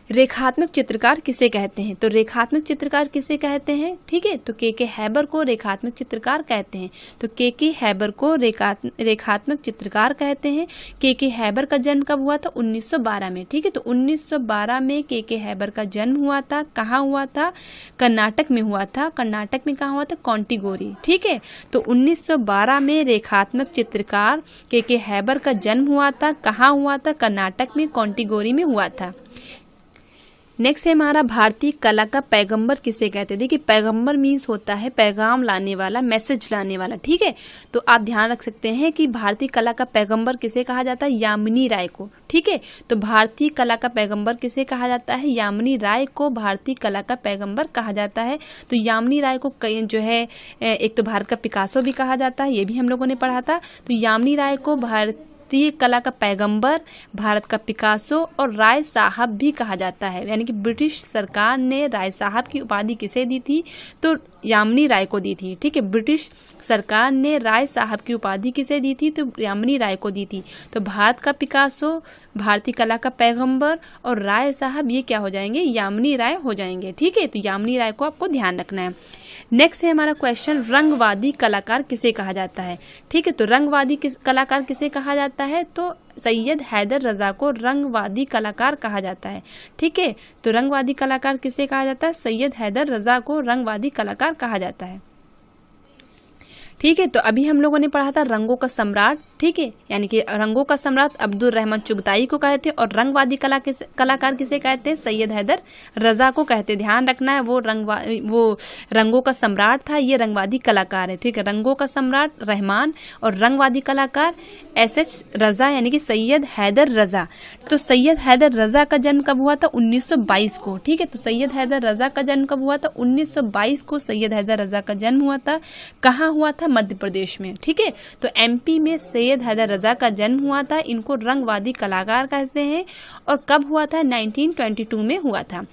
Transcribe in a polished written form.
रेखात्मक चित्रकार किसे कहते हैं? तो रेखात्मक चित्रकार किसे कहते हैं? ठीक है, तो के हैबर को रेखात्मक चित्रकार कहते हैं। तो के हैबर को रेखात्मक चित्रकार कहते हैं। के हैबर का जन्म कब हुआ था? 1912 में। ठीक है, तो 1912 में के हैबर का जन्म हुआ था। कहाँ हुआ था? कर्नाटक में हुआ था। कर्नाटक में कहाँ हुआ था? कॉन्टिगोरी। ठीक है, तो 1912 में रेखात्मक चित्रकार के हैबर का जन्म हुआ था। कहाँ हुआ था? कर्नाटक में कॉन्टिगोरी में हुआ था। नेक्स्ट है हमारा भारतीय कला का पैगंबर किसे कहते हैं? देखिए, पैगंबर मीन्स होता है पैगाम लाने वाला, मैसेज लाने वाला। ठीक है, तो आप ध्यान रख सकते हैं कि भारतीय कला का पैगंबर किसे कहा जाता है? यामिनी राय को। ठीक है, तो भारतीय कला का पैगंबर किसे कहा जाता है? यामिनी राय को भारतीय कला का पैगंबर कहा जाता है। तो यामिनी राय को जो है एक तो भारत का पिकासो भी कहा जाता है, ये भी हम लोगों ने पढ़ा था। तो यामिनी राय को भारतीय कला का पैगंबर, भारत का पिकासो और राय साहब भी कहा जाता है। यानी कि ब्रिटिश सरकार ने राय साहब की उपाधि किसे दी थी? तो यामिनी राय को दी थी। ठीक है, ब्रिटिश सरकार ने राय साहब की उपाधि किसे दी थी? तो यामिनी राय को दी थी। तो भारत का पिकासो, भारतीय कला का पैगंबर और राय साहब ये क्या हो जाएंगे? यामिनी राय हो जाएंगे। ठीक है, तो यामिनी राय को आपको ध्यान रखना है। नेक्स्ट है हमारा क्वेश्चन, रंगवादी कलाकार किसे कहा जाता है? ठीक है, तो रंगवादी कलाकार किसे कहा जाता है? तो सैयद हैदर रजा को रंगवादी कलाकार कहा जाता है। ठीक है, तो रंगवादी कलाकार किसे कहा जाता है? सैयद हैदर रजा को रंगवादी कलाकार कहा जाता है। ठीक है, तो अभी हम लोगों ने पढ़ा था रंगों का सम्राट। ठीक है, यानी कि रंगों का सम्राट अब्दुल रहमान चुगताई को कहते हैं और रंगवादी कलाकार किसे कहते हैं? सैयद हैदर रजा को कहते हैं। ध्यान रखना है, वो रंगों का सम्राट था, ये रंगवादी कलाकार है। ठीक है, रंगों का सम्राट रहमान और रंगवादी कलाकार SH रजा यानी कि सैयद हैदर रजा। तो सैयद हैदर रजा का जन्म कब हुआ था? 1922 को। ठीक है, तो सैयद हैदर रजा का जन्म कब हुआ था? 1922 को सैयद हैदर रजा का जन्म हुआ था। कहाँ हुआ था? मध्य प्रदेश में। ठीक है, तो MP में सैयद हैदर रजा का जन्म हुआ था। इनको रंगवादी कलाकार कहते हैं। और कब हुआ था? 1922 में हुआ था।